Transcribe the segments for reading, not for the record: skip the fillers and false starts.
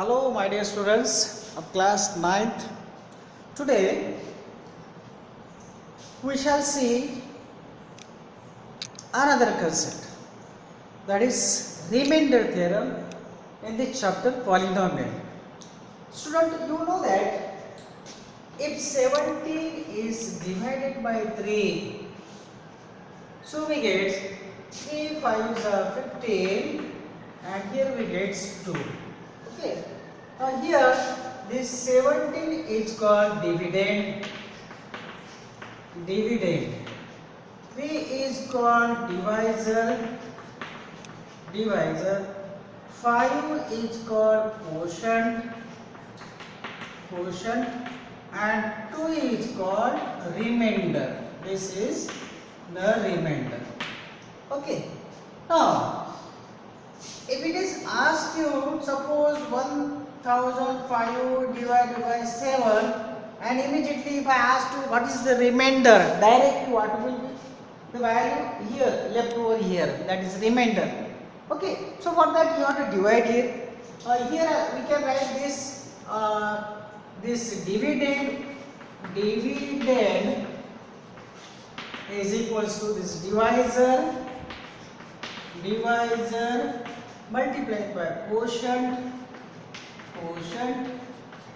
Hello, my dear students of class 9th. Today we shall see another concept, that is remainder theorem in the chapter polynomial. Student, you know that if 17 is divided by 3, so we get 3 5s are 15 and here we get 2. Okay. Now here this 17 is called dividend. 3 is called divisor. 5 is called quotient. And 2 is called remainder. This is the remainder. Okay. Now if it is asked you, suppose 1005 divided by 7, and immediately if I ask you what is the remainder, directly what will be the value here, left over here, that is remainder. Okay, so for that you have to divide here. Here we can write this dividend is equals to this divisor multiplied by quotient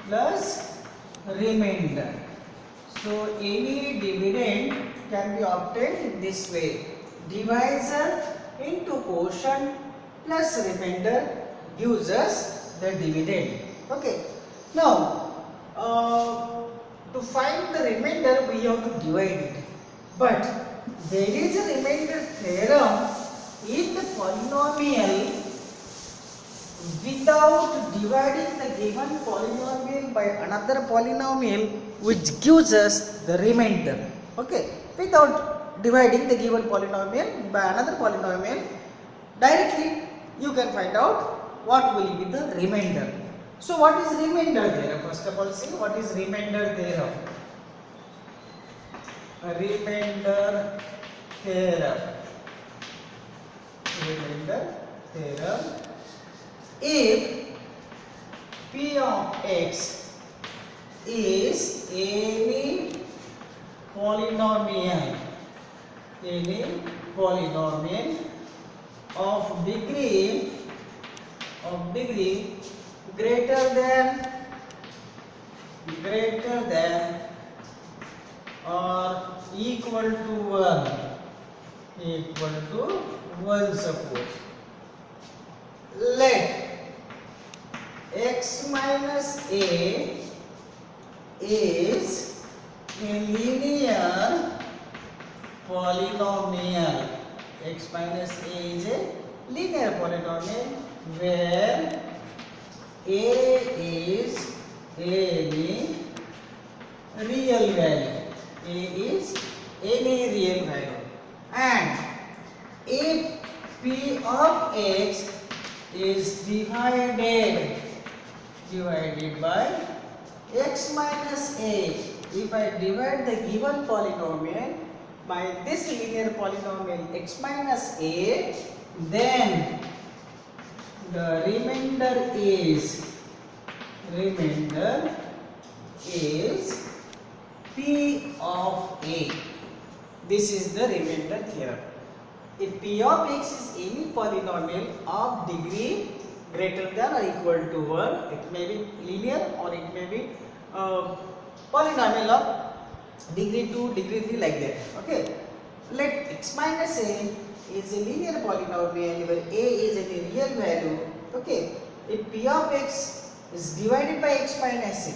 plus remainder. So any dividend can be obtained in this way. Divisor into quotient plus remainder gives us the dividend. Okay. Now to find the remainder we have to divide it. But there is a remainder theorem if the polynomial without dividing the given polynomial by another polynomial which gives us the remainder. Okay, without dividing the given polynomial by another polynomial, directly you can find out what will be the remainder. So what is remainder theorem? First of all, see what is remainder theorem. Remainder theorem. If p of x is any polynomial of degree greater than or equal to 1, suppose. Let x minus a is a linear polynomial. X minus a is a linear polynomial where a is any real value. And if p of x is divided by x minus a, if I divide the given polynomial by this linear polynomial x minus a, then the remainder is p of a. This is the remainder theorem. If p of x is any polynomial of degree greater than or equal to 1, it may be linear or it may be polynomial of degree 2, degree 3, like that. Okay. Let x minus a is a linear polynomial where a is a real value. Okay. If p of x is divided by x minus a,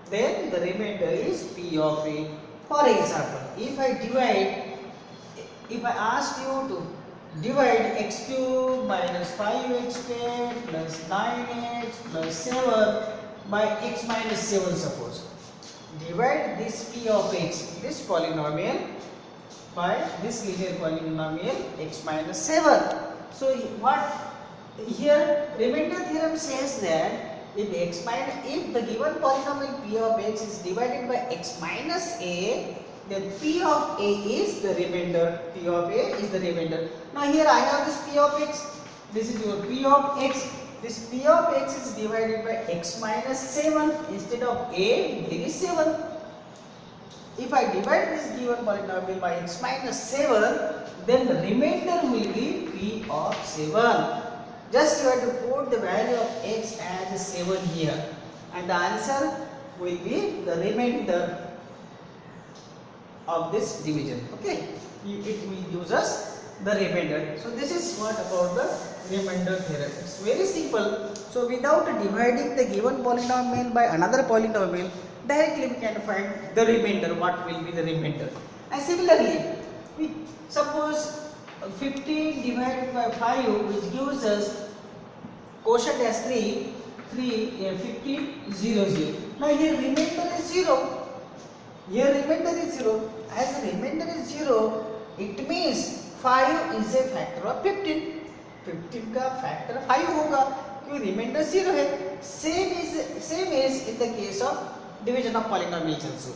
then the remainder is p of a. For example, if I ask you to divide x cube minus 5x squared plus 9x plus 7 by x minus 7, suppose. Divide this p of x, this polynomial, by this linear polynomial x minus 7. So what here remainder theorem says that if the given polynomial p of x is divided by x minus a, then p of a is the remainder. Now here I have this p of x. This is your p of x. this p of x is divided by x minus 7. Instead of a, there is 7. If I divide this given polynomial by x minus 7, then the remainder will be p of 7. Just you have to put the value of x as 7 here, and the answer will be the remainder of this division. Okay, it will give us the remainder. So this is what about the remainder theorem. It's very simple. So without dividing the given polynomial by another polynomial, directly we can find the remainder. What will be the remainder? And similarly, we suppose 15 divided by 5, which gives us quotient as 3, 15, 0, 0. Now here remainder is 0. Here remainder is 0. As the remainder is 0, it means 5 is a factor of 15. 15 का factor 5 होगा क्योंकि remainder 0 है. Same is in the case of division of polynomials also.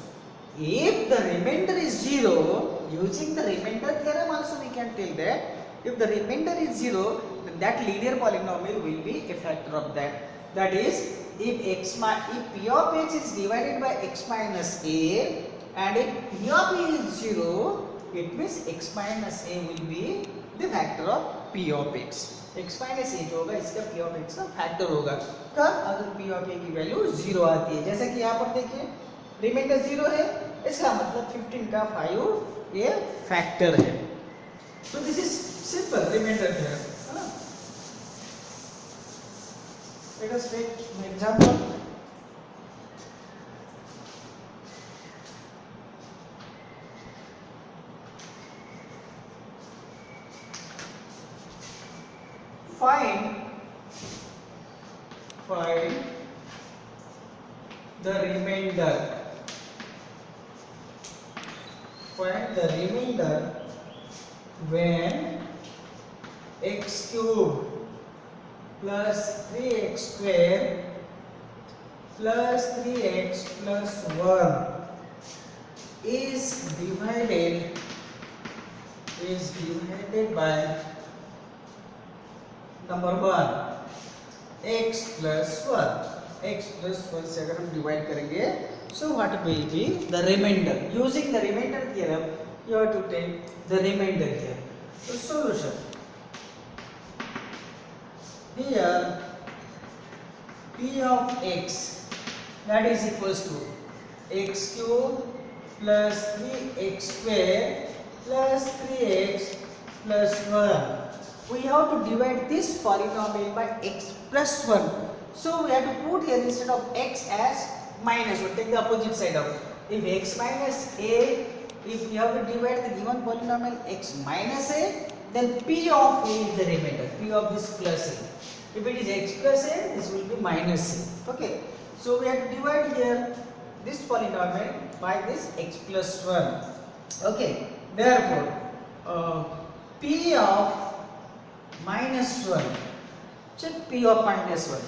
If the remainder is 0, using the remainder theorem also we can tell that if the remainder is 0, then that linear polynomial will be a factor of that. That is, if p of x is divided by x minus a, and if p of a is 0, it means x minus a will be the factor of p of x. x minus a जो होगा इसका p of x का factor होगा. कब? अगर p of a की value 0 आती है. जैसा कि यहाँ पर देखिए रिमाइंडर 0 है, इसका मतलब 15 का 5 ये फैक्टर है. तो this is simple remainder theorem. Let us take an example. Find the remainder. Find the remainder when x cube plus 3x square plus 3x plus 1 is divided by number 1 x plus 1. x plus 1 से अगर हम divide करेंगे, so what will be the remainder? Using the remainder theorem, you have to take the remainder here. So solution. Here p of x, that is equals to x cube plus 3x square plus 3x plus 1. We have to divide this polynomial by x plus 1. So we have to put here instead of x as minus 1. Take the opposite side out. If x minus a, if we have to divide the given polynomial x minus a, then p of a is the remainder. P of this plus a. If it is x plus a, this will be minus a. Okay. So we have to divide here this polynomial by this x plus 1. Okay. Therefore, p of minus 1. Check p of minus 1.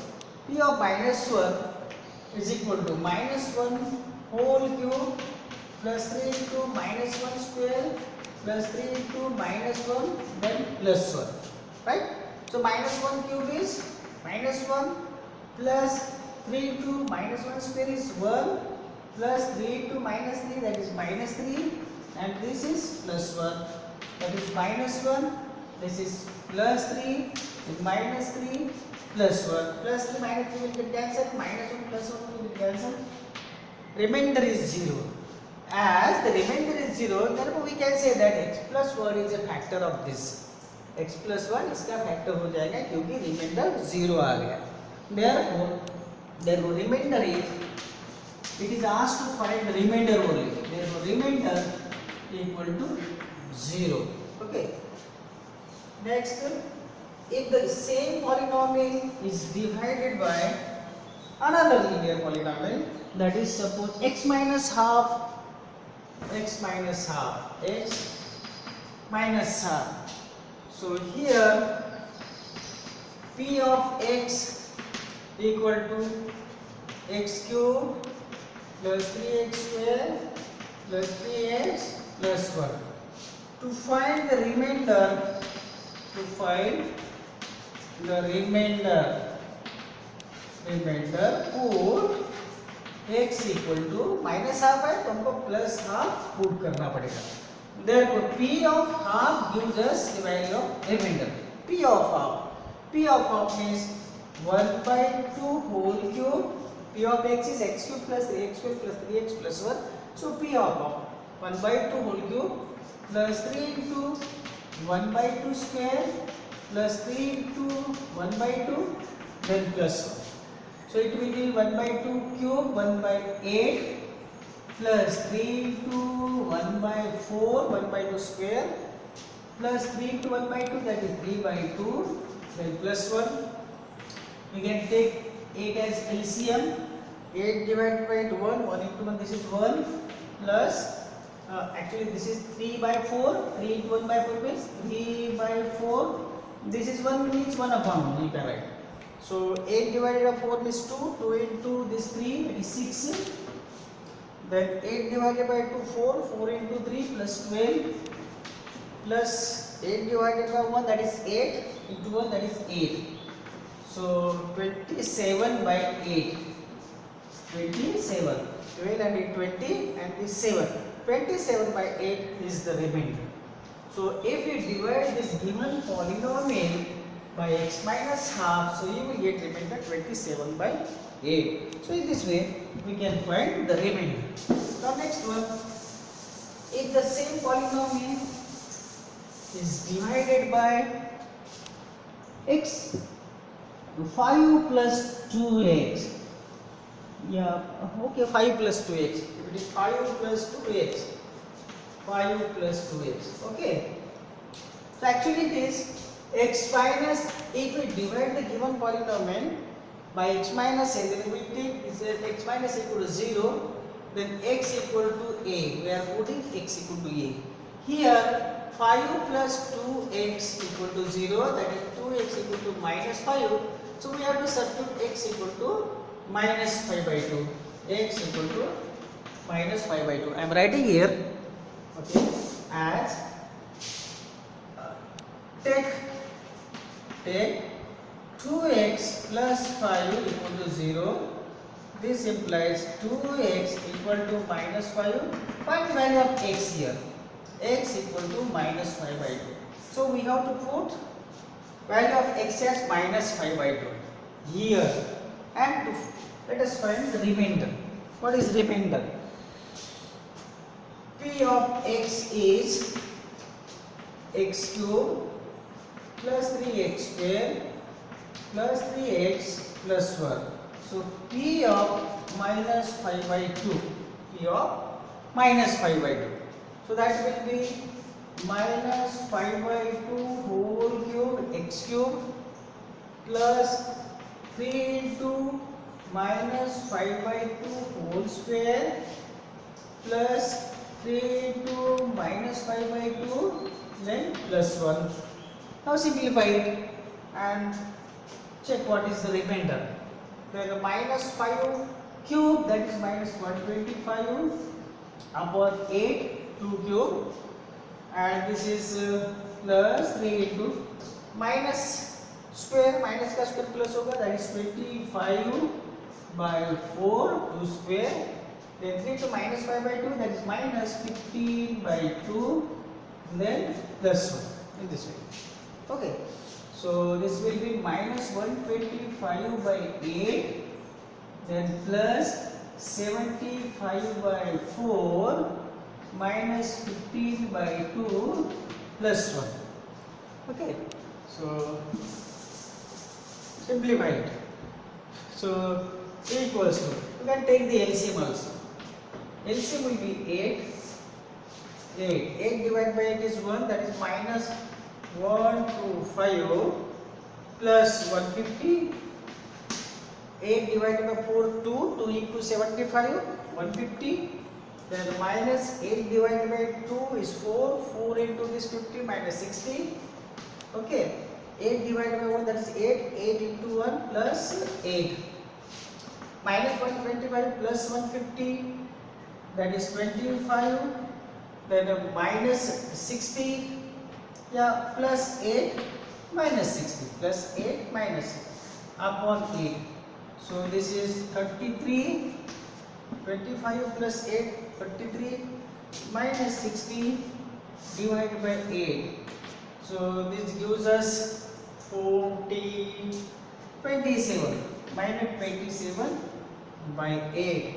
P of minus 1 is equal to minus 1 whole cube plus 3 into minus 1 square plus 3 into minus 1 then plus 1. Right? So minus 1 cube is minus 1 plus 3 into minus 1 square is 1 plus 3 into minus 3, that is minus 3, and this is plus 1, that is minus 1, this is plus 3, minus 3, plus 1, plus 3 minus 3 will get cancelled, minus 1 plus 1 will get cancelled, remainder is 0. As the remainder is 0, therefore we can say that x plus 1 is a factor of this. x plus 1 इसका factor हो जाएगा क्योंकि remainder 0 आ गया. Therefore remainder is, it is asked to find the remainder only. Therefore remainder equal to 0. Okay. Next, if the same polynomial is divided by another linear polynomial, that is suppose x minus half, x minus half, x minus half. So here p of x equal to x cube plus 3x square plus 3x plus 1. To find the remainder, remainder put x equal to minus half है तो हमको plus half put करना पड़ेगा. Therefore, p of half gives us the value of remainder. P of half means 1 by 2 whole cube. P of x is x cube plus 3x cube plus 3x plus 1. So P of half 1 by 2 whole cube plus 3 into 1 by 2 square plus 3 into 1 by 2 then plus 1. So it will be 1 by 2 cube 1 by 8 plus 3 into 1 by 4 1 by 2 square plus 3 into 1 by 2 that is 3 by 2 then plus 1. We can take 8 as LCM. 8 divided by 1 1 into 1 this is 1 plus actually this is 3 by 4 3 into 1 by 4 means 3 by 4 this is 1 means 1 upon 1 you can write. So 8 divided by 4 is 2 2 into this 3 that is 6 then 8 divided by 2 4 4 into 3 plus 12 plus 8 divided by 1 that is 8 into 1 that is 8. So 27 by 8 27 12 and 20 and this 7 27 by 8 is the remainder. So if you divide this given polynomial by x minus half so you will get remainder 27 by 8. So in this way we can find the remainder. Now next one, if the same polynomial is divided by x 5 plus 2x, yeah okay 5 plus 2x, if it is 5 plus 2x 5 plus 2x okay. So actually it is x minus, if we divide the given polynomial by x minus a then we take this x minus equal to 0 then x equal to a, we are putting x equal to a. Here 5 plus 2x equal to 0 that is 2x equal to minus 5, so we have to substitute x equal to minus 5 by 2, x equal to minus 5 by 2. I am writing here okay as take 2x plus 5 equal to 0. This implies 2x equal to minus 5. Find the value of x here. X equal to minus 5 by 2. So we have to put value of x as minus 5 by 2 here. And let us find the remainder. What is remainder? P of x is x cube plus 3x square plus 3x plus 1. So P of minus 5 by 2. P of minus 5 by 2. So that will be minus 5 by 2 whole cube x cube plus 3 into minus 5 by 2 whole square plus 3 into minus 5 by 2 then plus 1. Now simplify it and check what is the remainder. Then minus 5 cube that is minus 125 upon 8 2 cube and this is plus 3 into minus square minus का square plus होगा that is 25 by 4 2 square then 3 to minus 5 by 2 that is minus 15 by 2 then plus 1 in this way. Okay, so this will be minus 125 by 8 then plus 75 by 4 minus 15 by 2 plus 1. Okay, so simplify it. So A equals to, you can take the LCM also. LCM will be 8. 8 divided by 8 is 1 that is minus 125 plus 150. 8 divided by 4 2 into 75 150 then minus 8 divided by 2 is 4 into this 50 minus 60. Okay, 8 divided by 1 that is 8 into 1 plus 8 minus 125 plus 150 that is 25 then minus 60 yeah plus 8 minus 60 plus 8 minus 6 upon 8 So this is 33, 25 plus 8, 33 minus 60 divided by 8. So this gives us 40, 27 minus 27 by 8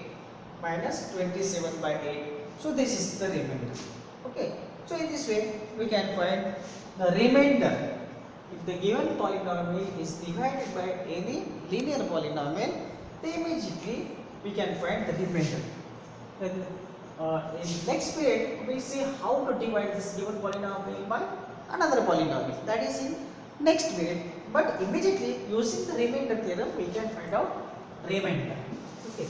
minus 27 by 8. So this is the remainder. Okay. So in this way we can find the remainder. If the given polynomial is divided by any linear polynomial, then immediately we can find the remainder. Then in next period we see how to divide this given polynomial by another polynomial. That is in next period. But immediately using the remainder theorem we can find out remainder. Okay.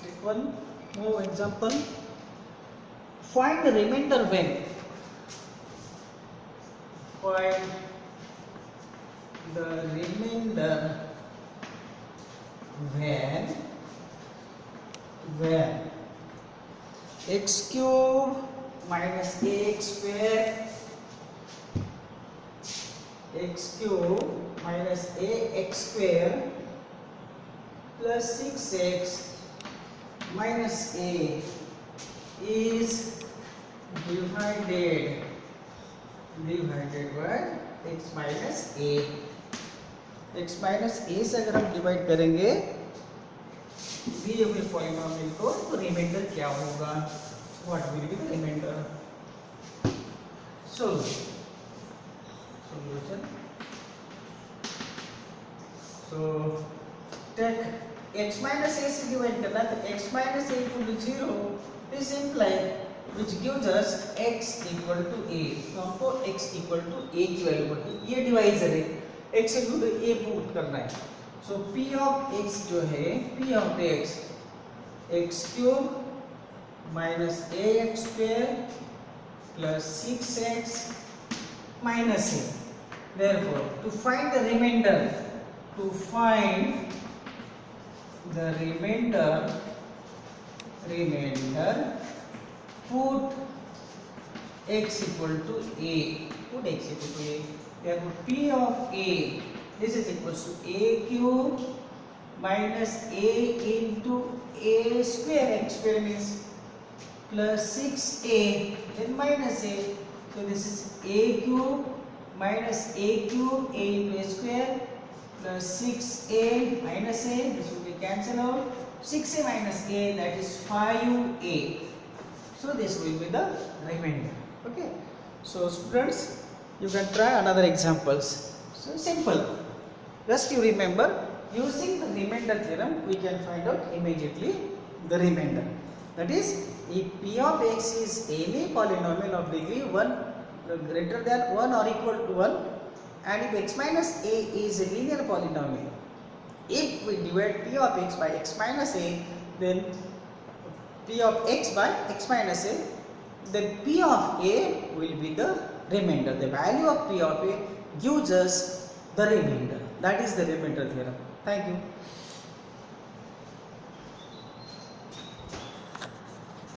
Take one more example. Find the remainder when. Find the remainder when x cube minus ax square, x cube minus ax square plus 6x minus a is divided by x minus a. x minus a से अगर हम divide करेंगे दिए हुए polynomial को तो remainder क्या होगा? What will be the remainder? solution. So take x minus a से डिवाइड करना तो x minus a equal to 0. This implies which gives us x equal to a. तो हमको x equal to a की value पड़ती है. ये divisor है. x equal to a put करना है. So p of x जो है p of x x cube minus ax square plus 6x minus a. Therefore, to find the remainder, put x equal to a. Therefore, p of a, this is equals to a cube minus a into a square. X square means plus 6a then minus a. So this is a cube minus a cube a into a square plus 6a minus a. This will be cancelled out. 6a minus a, that is 5a. So this will be the remainder. Okay. So students, you can try another examples. So simple. Just you remember, using the remainder theorem we can find out immediately the remainder. That is, if p of x is any polynomial of degree 1 greater than 1 or equal to 1, and if x minus a is a linear polynomial, if we divide p of x by x minus a, then p of x by x minus a, then p of a will be the remainder. The value of p of a gives us the remainder. That is the remainder theorem. Thank you.